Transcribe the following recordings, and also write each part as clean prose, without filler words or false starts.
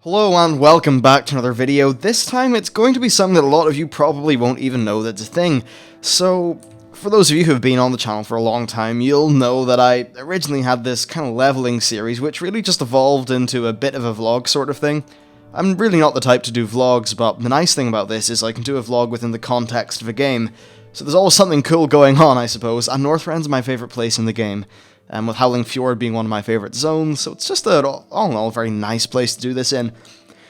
Hello and welcome back to another video. This time it's going to be something that a lot of you probably won't even know that's a thing. So, for those of you who have been on the channel for a long time, you'll know that I originally had this kind of leveling series which really just evolved into a bit of a vlog sort of thing. I'm really not the type to do vlogs, but the nice thing about this is I can do a vlog within the context of a game. So there's always something cool going on, I suppose, and Northrend's my favourite place in the game. With Howling Fjord being one of my favourite zones, so it's just all in all a very nice place to do this in.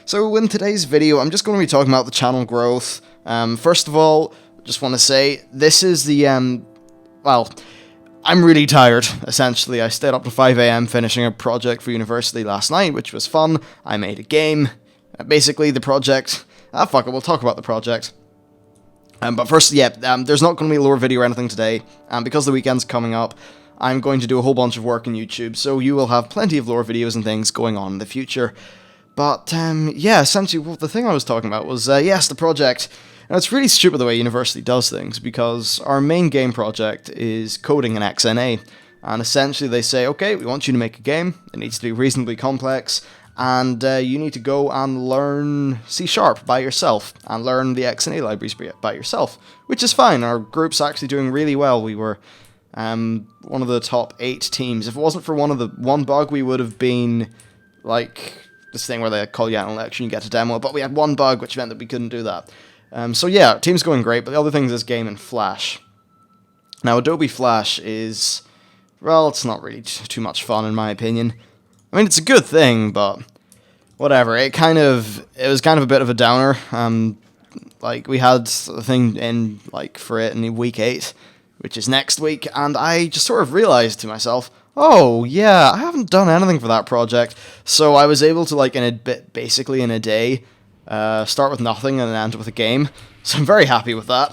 So in today's video, I'm just going to be talking about the channel growth. First of all, just want to say, this is the, well, I'm really tired, essentially. I stayed up to 5 AM finishing a project for university last night, which was fun. I made a game. Basically, the project... fuck it, we'll talk about the project. But first, yeah, there's not going to be a lore video or anything today, because the weekend's coming up. I'm going to do a whole bunch of work on YouTube, so you will have plenty of lore videos and things going on in the future. But, yeah, essentially, well, the thing I was talking about was, yes, the project. And it's really stupid the way university does things, because our main game project is coding in XNA. And essentially they say, okay, we want you to make a game, it needs to be reasonably complex, and you need to go and learn C# by yourself, and learn the XNA libraries by yourself, which is fine. Our group's actually doing really well. We were one of the top 8 teams. If it wasn't for one bug, we would have been like this thing where they call you out on election, you get a demo, but we had one bug which meant that we couldn't do that. So yeah, team's going great, but the other thing is this game in Flash. Now Adobe Flash is, well, it's not really too much fun in my opinion. I mean, it's a good thing, but whatever. It was kind of a bit of a downer. Like, we had a thing in, like, for it in week 8, which is next week, and I just sort of realized to myself, oh, yeah, I haven't done anything for that project. So I was able to, like, basically in a day, start with nothing and then end up with a game. So I'm very happy with that.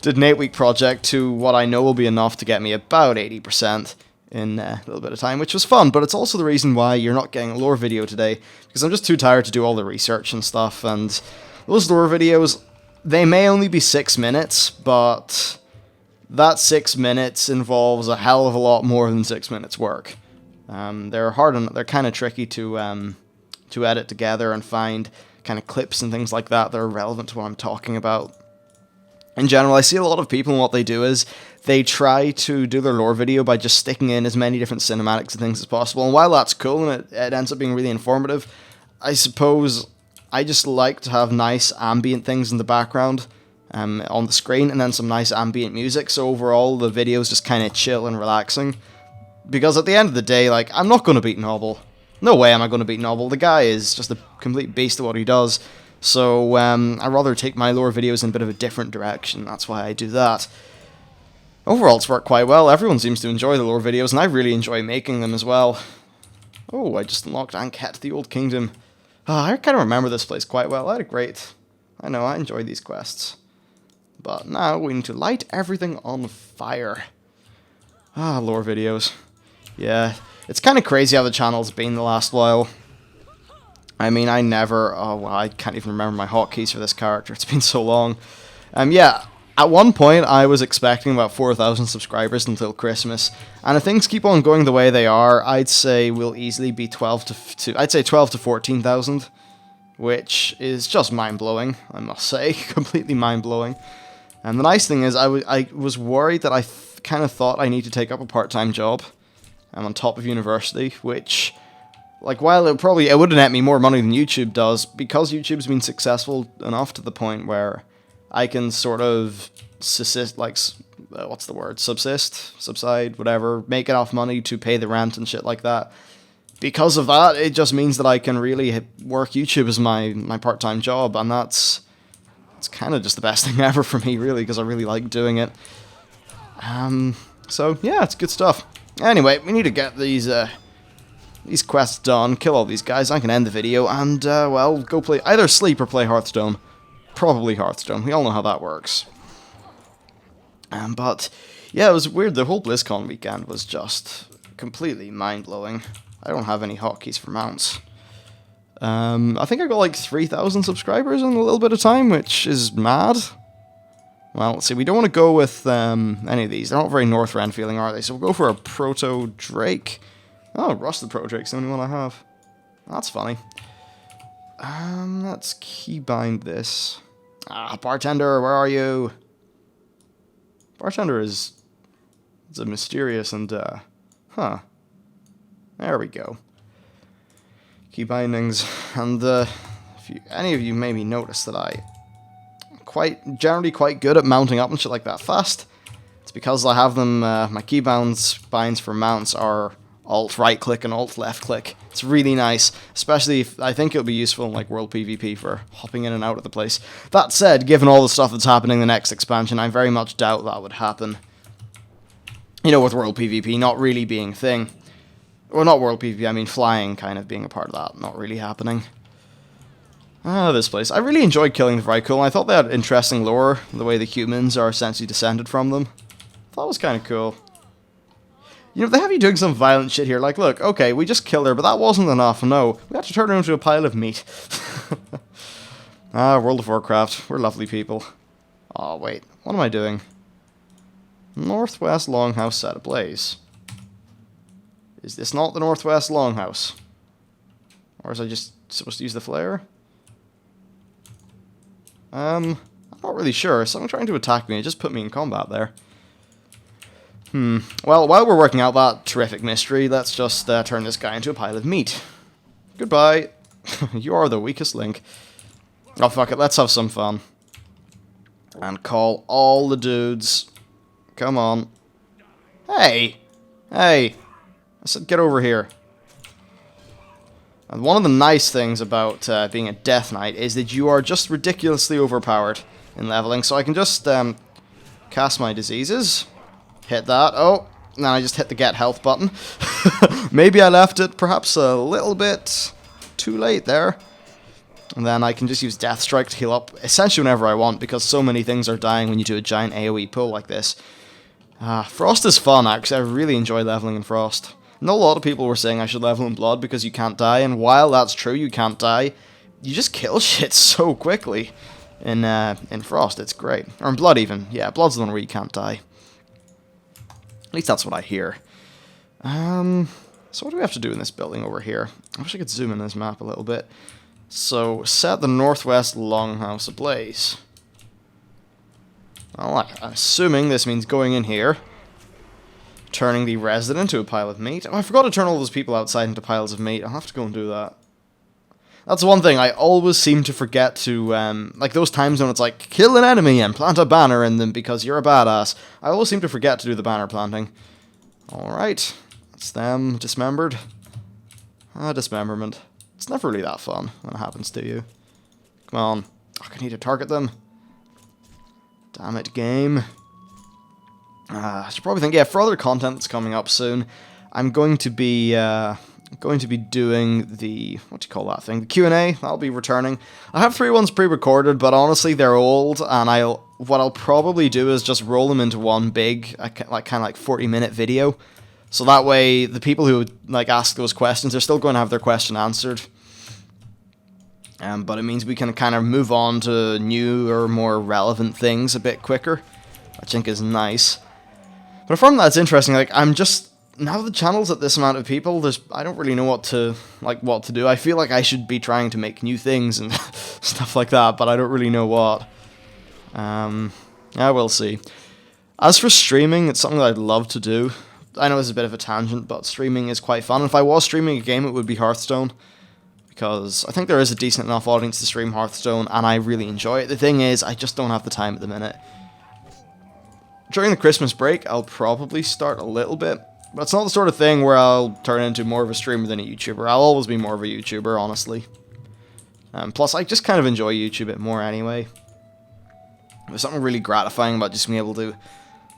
Did an 8-week project to what I know will be enough to get me about 80% in a little bit of time, which was fun, but it's also the reason why you're not getting a lore video today, because I'm just too tired to do all the research and stuff, and those lore videos, they may only be 6 minutes, but that 6 minutes involves a hell of a lot more than 6 minutes work. They're hard and they're kind of tricky to edit together and find kind of clips and things like that are relevant to what I'm talking about. In general, I see a lot of people, and what they do is they try to do their lore video by just sticking in as many different cinematics and things as possible, and while that's cool and it ends up being really informative, I suppose I just like to have nice ambient things in the background on the screen, and then some nice ambient music, so overall the video's just kind of chill and relaxing. Because at the end of the day, like, I'm not going to beat Noble. No way am I going to beat Noble. The guy is just a complete beast at what he does. So, I'd rather take my lore videos in a bit of a different direction. That's why I do that. Overall, it's worked quite well. Everyone seems to enjoy the lore videos, and I really enjoy making them as well. Oh, I just unlocked Anket, the Old Kingdom. I kind of remember this place quite well. I know, I enjoy these quests. But now we need to light everything on fire. Lore videos. Yeah, it's kind of crazy how the channel's been the last while. I mean, I can't even remember my hotkeys for this character. It's been so long. Yeah, at one point I was expecting about 4,000 subscribers until Christmas, and if things keep on going the way they are, I'd say we'll easily be 12 to 14,000, which is just mind-blowing, I must say. Completely mind-blowing. And the nice thing is, I was worried that I kind of thought I need to take up a part-time job on top of university, which, like, while it would net me more money than YouTube does, because YouTube's been successful enough to the point where I can sort of subside, whatever, make enough money to pay the rent and shit like that. Because of that, it just means that I can really work YouTube as my part-time job, and it's kind of just the best thing ever for me, really, because I really like doing it. So, yeah, it's good stuff. Anyway, we need to get these quests done, kill all these guys, I can end the video, and, well, go play, either sleep or play Hearthstone. Probably Hearthstone, we all know how that works. But, yeah, it was weird, the whole BlizzCon weekend was just completely mind-blowing. I don't have any hotkeys for mounts. I think I got like 3,000 subscribers in a little bit of time, which is mad. Well, let's see, we don't want to go with any of these. They're not very Northrend feeling, are they? So we'll go for a Proto Drake. Oh, Rusted Proto Drake's the only one I have. That's funny. Let's keybind this. Ah, bartender, where are you? Bartender is... It's a mysterious and, huh. There we go. Key bindings. And, if any of you maybe notice that I... generally quite good at mounting up and shit like that fast. It's because I have them, my binds for mounts are Alt right click and Alt left click. It's really nice, especially if I think it'll be useful in like World PvP for hopping in and out of the place. That said, given all the stuff that's happening in the next expansion, I very much doubt that would happen. You know, with World PvP not really being a thing. Well, not World PvP, I mean flying kind of being a part of that, not really happening. This place. I really enjoyed killing the Vrykul. I thought they had interesting lore, the way the humans are essentially descended from them. That was kind of cool. You know, they have you doing some violent shit here. Like, look, okay, we just killed her, but that wasn't enough. No, we had to turn her into a pile of meat. World of Warcraft. We're lovely people. Oh, wait. What am I doing? Northwest Longhouse set ablaze. Is this not the Northwest Longhouse? Or is I just supposed to use the flare? I'm not really sure. Someone trying to attack me. It just put me in combat there. Well, while we're working out that terrific mystery, let's just turn this guy into a pile of meat. Goodbye. You are the weakest link. Oh, fuck it. Let's have some fun. And call all the dudes. Come on. Hey! Hey! I said get over here. And one of the nice things about being a Death Knight is that you are just ridiculously overpowered in leveling. So I can just cast my diseases. Hit that. Oh, and then I just hit the get health button. Maybe I left it perhaps a little bit too late there. And then I can just use Death Strike to heal up essentially whenever I want, because so many things are dying when you do a giant AoE pull like this. Frost is fun, actually. I really enjoy leveling in Frost. I know a lot of people were saying I should level in Blood because you can't die, and while that's true, you can't die, you just kill shit so quickly. In Frost, it's great. Or in Blood even. Yeah, Blood's the one where you can't die. At least that's what I hear. So what do we have to do in this building over here? I wish I could zoom in this map a little bit. So, set the Northwest Longhouse ablaze. Well, I'm assuming this means going in here. Turning the resident into a pile of meat. Oh, I forgot to turn all those people outside into piles of meat. I'll have to go and do that. That's one thing, I always seem to forget to, like those times when it's like, kill an enemy and plant a banner in them because you're a badass. I always seem to forget to do the banner planting. Alright, that's them dismembered. Dismemberment. It's never really that fun when it happens to you. Come on. Oh, I need to target them. Damn it, game. I should probably think, yeah, for other content that's coming up soon, I'm going to be doing the, what do you call that thing? The Q&A. That'll be returning. I have 3 ones pre-recorded, but honestly, they're old, and what I'll probably do is just roll them into one big, kind of like 40-minute video. So that way, the people who like ask those questions, they're still going to have their question answered. But it means we can kind of move on to newer, more relevant things a bit quicker, which I think is nice. But from that, it's interesting. Like, I'm just, now the channel's at this amount of people, I don't really know what to do. I feel like I should be trying to make new things and stuff like that, but I don't really know what. Yeah, we'll see. As for streaming, it's something that I'd love to do. I know it's a bit of a tangent, but streaming is quite fun. If I was streaming a game, it would be Hearthstone, because I think there is a decent enough audience to stream Hearthstone, and I really enjoy it. The thing is, I just don't have the time at the minute. During the Christmas break, I'll probably start a little bit, but it's not the sort of thing where I'll turn into more of a streamer than a YouTuber. I'll always be more of a YouTuber, honestly. Plus, I just kind of enjoy YouTube a bit more anyway. There's something really gratifying about just being able to,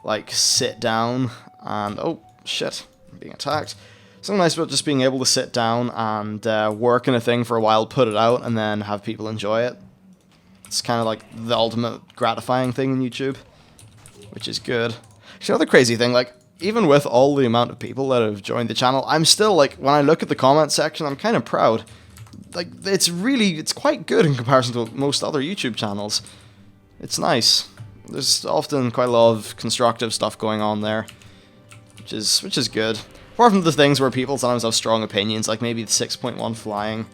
like, sit down and... Oh, shit. I'm being attacked. Something nice about just being able to sit down and work in a thing for a while, put it out, and then have people enjoy it. It's kind of like the ultimate gratifying thing in YouTube, which is good. Actually, another crazy thing, like, even with all the amount of people that have joined the channel, I'm still, like, when I look at the comment section, I'm kind of proud. Like, it's quite good in comparison to most other YouTube channels. It's nice. There's often quite a lot of constructive stuff going on there, which is good. Apart from the things where people sometimes have strong opinions, like maybe the 6.1 flying.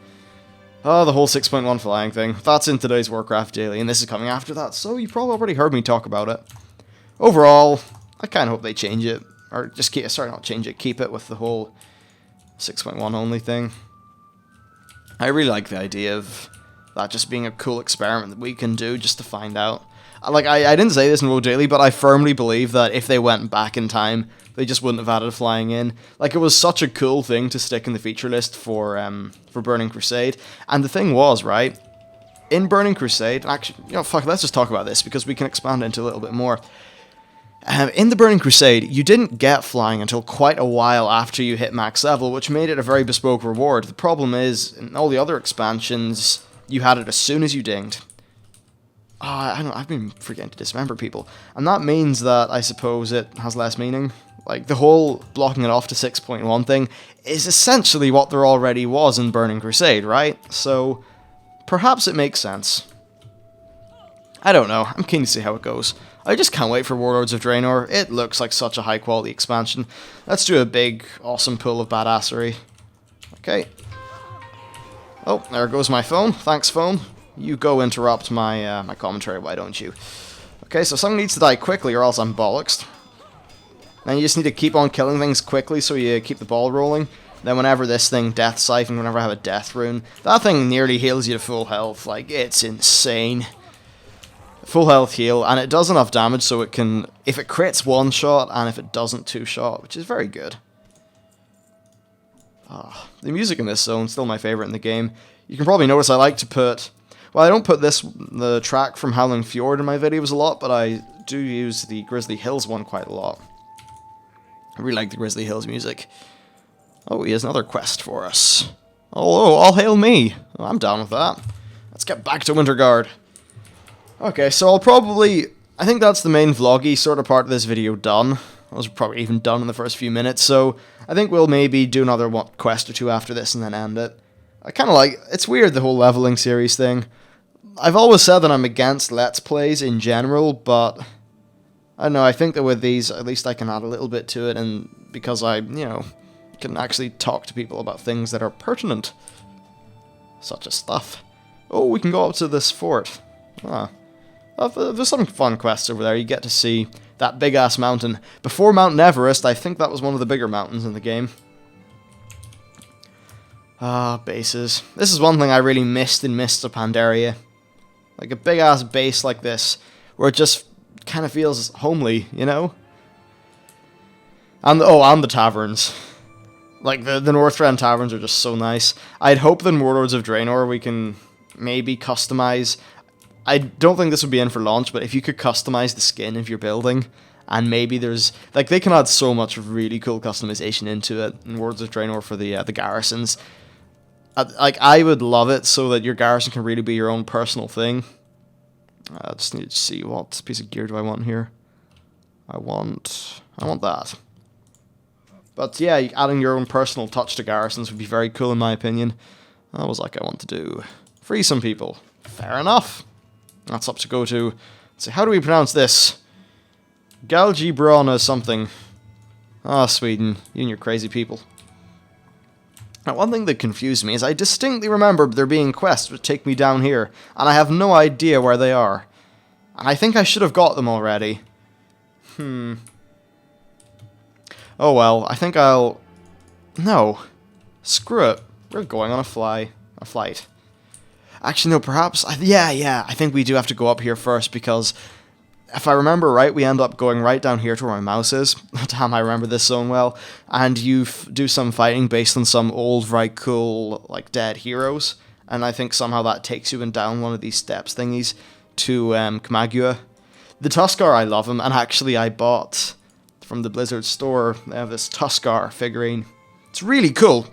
Oh, the whole 6.1 flying thing. That's in today's Warcraft Daily, and this is coming after that, so you probably already heard me talk about it. Overall, I kind of hope they change it. Or just keep, sorry, not change it, keep it with the whole 6.1 only thing. I really like the idea of that just being a cool experiment that we can do just to find out. Like, I didn't say this in WoW Daily, but I firmly believe that if they went back in time, they just wouldn't have added flying in. Like, it was such a cool thing to stick in the feature list for Burning Crusade. And the thing was, right, in Burning Crusade, actually, you know, fuck, let's just talk about this, because we can expand into a little bit more. In the Burning Crusade, you didn't get flying until quite a while after you hit max level, which made it a very bespoke reward. The problem is, in all the other expansions, you had it as soon as you dinged. I've been forgetting to dismember people. And that means that, I suppose, it has less meaning. Like, the whole blocking it off to 6.1 thing is essentially what there already was in Burning Crusade, right? So, perhaps it makes sense. I don't know, I'm keen to see how it goes. I just can't wait for Warlords of Draenor. It looks like such a high-quality expansion. Let's do a big, awesome pull of badassery. Okay. Oh, there goes my phone. Thanks, phone. You go interrupt my my commentary, why don't you? Okay, so someone needs to die quickly or else I'm bollocksed. Then you just need to keep on killing things quickly so you keep the ball rolling. Then whenever this thing, Death Siphon, whenever I have a Death Rune, that thing nearly heals you to full health. Like, it's insane. Full health heal, and it does enough damage so it can, if it crits one shot, and if it doesn't, two shot, which is very good. The music in this zone is still my favourite in the game. You can probably notice I like to put, well, I don't put the track from Howling Fjord in my videos a lot, but I do use the Grizzly Hills one quite a lot. I really like the Grizzly Hills music. Oh, he has another quest for us. Oh, all hail me. Oh, I'm down with that. Let's get back to Winterguard. Okay, so I think that's the main vloggy sort of part of this video done. I was probably even done in the first few minutes, so I think we'll maybe do another quest or two after this and then end it. I kind of like, it's weird the whole leveling series thing. I've always said that I'm against Let's Plays in general, but I don't know, I think that with these, at least I can add a little bit to it, and because I, you know, can actually talk to people about things that are pertinent. Such as stuff. Oh, we can go up to this fort. There's some fun quests over there. You get to see that big-ass mountain. Before Mount Everest, I think that was one of the bigger mountains in the game. Bases. This is one thing I really missed in Mists of Pandaria. Like a big-ass base like this, where it just kind of feels homely, you know? And the taverns. Like, the Northrend taverns are just so nice. I'd hope that in Warlords of Draenor we can maybe customize. I don't think this would be in for launch, but if you could customize the skin of your building, and maybe there's, like, they can add so much really cool customization into it in Warlords of Draenor for the garrisons. Like, I would love it so that your garrison can really be your own personal thing. I just need to see what piece of gear do I want here. I want that. But yeah, adding your own personal touch to garrisons would be very cool in my opinion. That was like I want to do. Free some people. Fair enough. That's up to go to. Let's see, how do we pronounce this? Galgibrona something. Sweden. You and your crazy people. Now, one thing that confused me is I distinctly remember there being quests that take me down here, and I have no idea where they are. And I think I should have got them already. Oh well, I think I'll... No. Screw it. We're going on a flight. Actually, no, perhaps... Yeah, I think we do have to go up here first, because if I remember right, we end up going right down here to where my mouse is. Damn, I remember this zone well. And you do some fighting based on some old, very cool, like, dead heroes. And I think somehow that takes you down one of these steps thingies to Kamagua. The Tuskar, I love him, and actually I bought from the Blizzard store, they have this Tuskar figurine. It's really cool.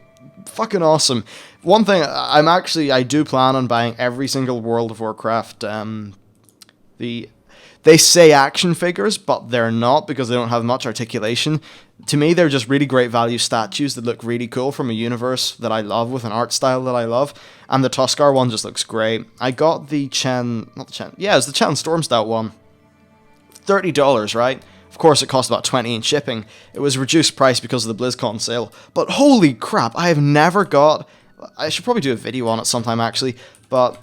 Fucking awesome. One thing, I do plan on buying every single World of Warcraft, they say action figures, but they're not because they don't have much articulation. To me, they're just really great value statues that look really cool from a universe that I love with an art style that I love. And the Tuskar one just looks great. I got the it was the Chen Stormstout one. $30, right? Of course, it cost about $20 in shipping. It was reduced price because of the BlizzCon sale. But holy crap, I have never got I should probably do a video on it sometime, actually, but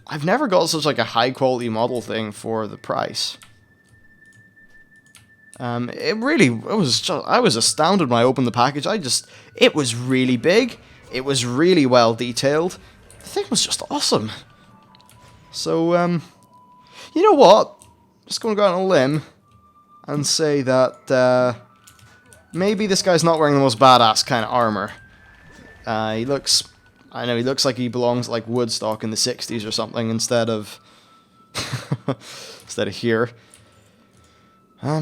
I've never got such like a high-quality model thing for the price. It was just, I was astounded when I opened the package. It was really big, it was really well detailed, the thing was just awesome. So, you know what, just gonna go out on a limb and say that, maybe this guy's not wearing the most badass kind of armor. I know, he looks like he belongs like Woodstock in the 60s or something instead of, here.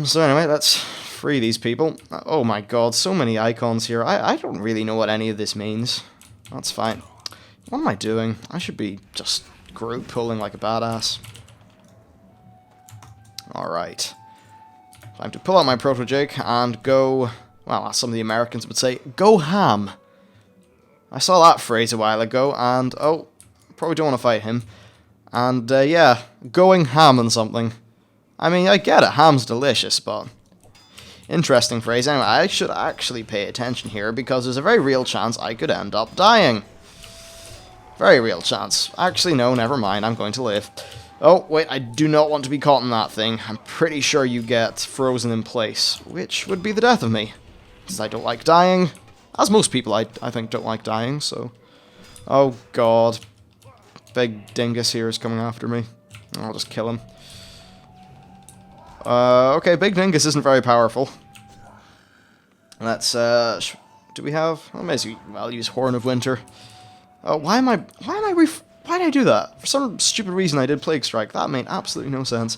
So anyway, let's free these people. Oh my god, so many icons here. I don't really know what any of this means. That's fine. What am I doing? I should be just group pulling like a badass. Alright. Time to pull out my proto-jig and go, well, as some of the Americans would say, go ham. I saw that phrase a while ago, and, oh, probably don't want to fight him. And, yeah, going ham on something. I mean, I get it, ham's delicious, but... Interesting phrase. Anyway, I should actually pay attention here, because there's a very real chance I could end up dying. Very real chance. Actually, no, never mind, I'm going to live. Oh, wait, I do not want to be caught in that thing. I'm pretty sure you get frozen in place, which would be the death of me. Because I don't like dying. As most people, I think, don't like dying, so... Oh, God. Big dingus here is coming after me. I'll just kill him. Okay, Big Dingus isn't very powerful. Let's, do we have... I may as well use Horn of Winter. Why did I do that? For some stupid reason I did Plague Strike. That made absolutely no sense.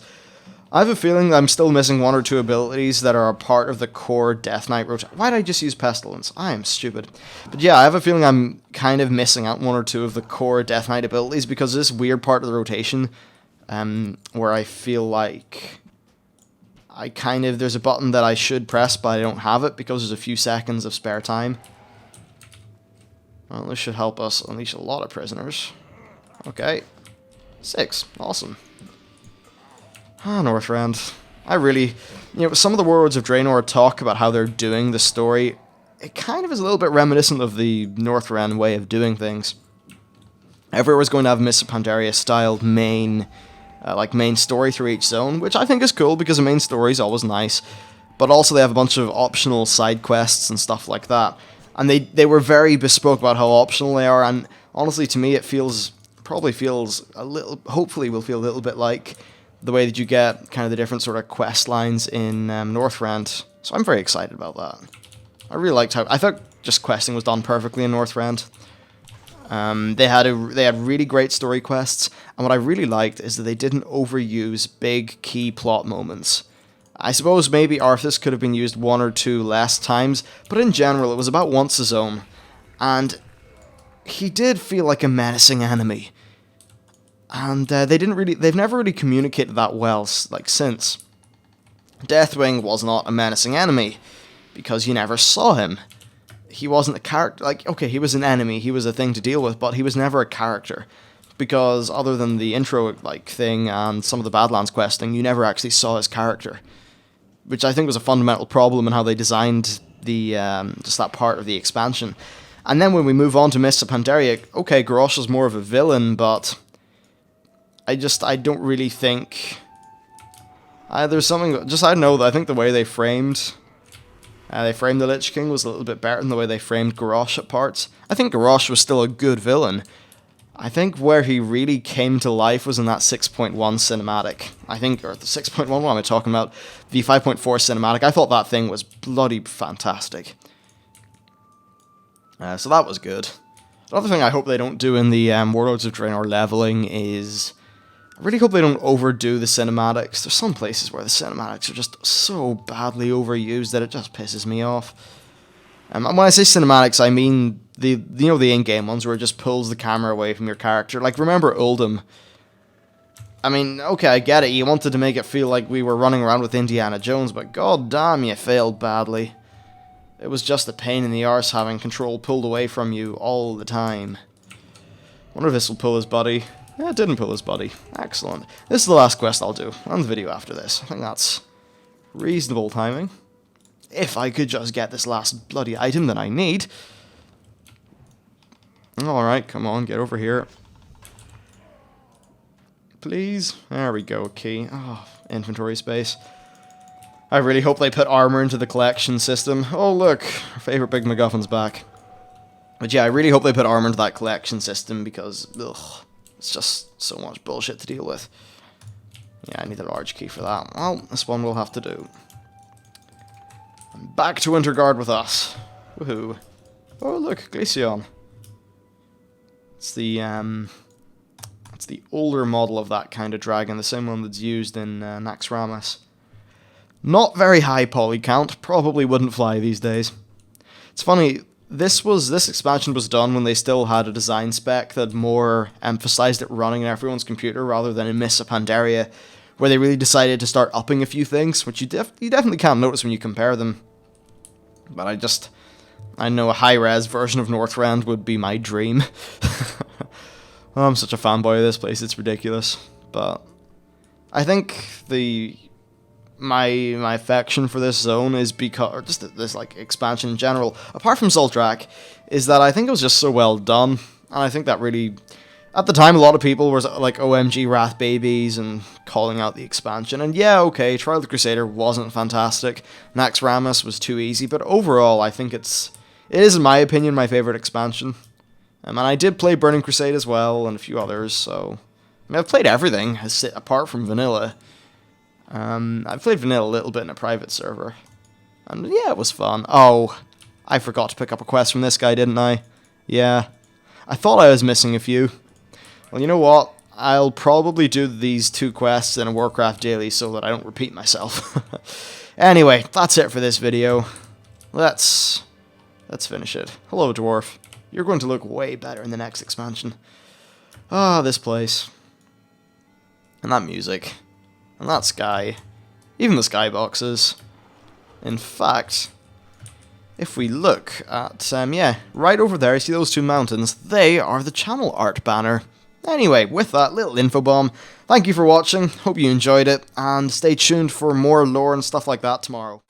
I have a feeling I'm still missing one or two abilities that are a part of the core Death Knight rotation. Why did I just use Pestilence? I am stupid. But yeah, I have a feeling I'm kind of missing out one or two of the core Death Knight abilities because of this weird part of the rotation where I feel like there's a button that I should press, but I don't have it because there's a few seconds of spare time. Well, this should help us unleash a lot of prisoners. Okay. 6. Awesome. Ah, Northrend. I really... You know, some of the Warlords of Draenor talk about how they're doing the story. It kind of is a little bit reminiscent of the Northrend way of doing things. Everywhere's going to have Mists of Pandaria-styled main story through each zone, which I think is cool because the main story is always nice. But also they have a bunch of optional side quests and stuff like that. And they were very bespoke about how optional they are, and honestly to me it probably feels a little, hopefully will feel a little bit like the way that you get kind of the different sort of quest lines in Northrend. So I'm very excited about that. I really liked how, I thought just questing was done perfectly in Northrend. They had really great story quests, and what I really liked is that they didn't overuse big key plot moments. I suppose maybe Arthas could have been used one or two less times, but in general it was about once a zone, and he did feel like a menacing enemy. And they've never really communicated that well, like, since. Deathwing was not a menacing enemy, because you never saw him. He wasn't a character, like, okay, he was an enemy, he was a thing to deal with, but he was never a character. Because other than the intro, like, thing and some of the Badlands questing, you never actually saw his character. Which I think was a fundamental problem in how they designed the, just that part of the expansion. And then when we move on to Mists of Pandaria, okay, Garrosh is more of a villain, but I don't really think... there's something, just I know that I think the way they framed the Lich King was a little bit better than the way they framed Garrosh at parts. I think Garrosh was still a good villain. I think where he really came to life was in that 6.1 cinematic. I think, or the 6.1, what am I talking about? The 5.4 cinematic. I thought that thing was bloody fantastic. So that was good. Another thing I hope they don't do in the Warlords of Draenor leveling is... I really hope they don't overdo the cinematics. There's some places where the cinematics are just so badly overused that it just pisses me off. And when I say cinematics, I mean the in-game ones where it just pulls the camera away from your character. Like, remember Uldum? I mean, okay, I get it. You wanted to make it feel like we were running around with Indiana Jones, but god damn, you failed badly. It was just a pain in the arse having control pulled away from you all the time. Wonder if this will pull his buddy. Yeah, it didn't pull his buddy. Excellent. This is the last quest I'll do. I'll end the video after this. I think that's reasonable timing. If I could just get this last bloody item that I need. Alright, come on, get over here. Please? There we go, key. Oh, inventory space. I really hope they put armor into the collection system. Oh, look, our favorite big MacGuffin's back. But yeah, I really hope they put armor into that collection system because, ugh, it's just so much bullshit to deal with. Yeah, I need a large key for that. Well, this one will have to do. And back to Winterguard with us. Woohoo. Oh, look, Glaceon. It's the older model of that kind of dragon, the same one that's used in Naxxramas. Not very high poly count, probably wouldn't fly these days. It's funny, this expansion was done when they still had a design spec that more emphasized it running in everyone's computer rather than in Mists of Pandaria, where they really decided to start upping a few things, which you definitely can't notice when you compare them. But I know a high-res version of Northrend would be my dream. I'm such a fanboy of this place, it's ridiculous. But I think my affection for this zone is because, or just this like expansion in general, apart from Zul'Drak, is that I think it was just so well done. And I think that really, at the time, a lot of people were like OMG Wrath babies and calling out the expansion. And yeah, okay, Trial of the Crusader wasn't fantastic. Naxxramas was too easy, but overall, I think it is, in my opinion, my favorite expansion. And I did play Burning Crusade as well, and a few others, so I mean, I've played everything, apart from Vanilla. I've played Vanilla a little bit in a private server. And yeah, it was fun. Oh, I forgot to pick up a quest from this guy, didn't I? Yeah. I thought I was missing a few. Well, you know what? I'll probably do these 2 quests in a Warcraft daily so that I don't repeat myself. Anyway, that's it for this video. Let's finish it. Hello, Dwarf. You're going to look way better in the next expansion. Ah, this place. And that music. And that sky. Even the skyboxes. In fact, if we look at, yeah, right over there, you see those 2 mountains? They are the channel art banner. Anyway, with that little info bomb, thank you for watching, hope you enjoyed it, and stay tuned for more lore and stuff like that tomorrow.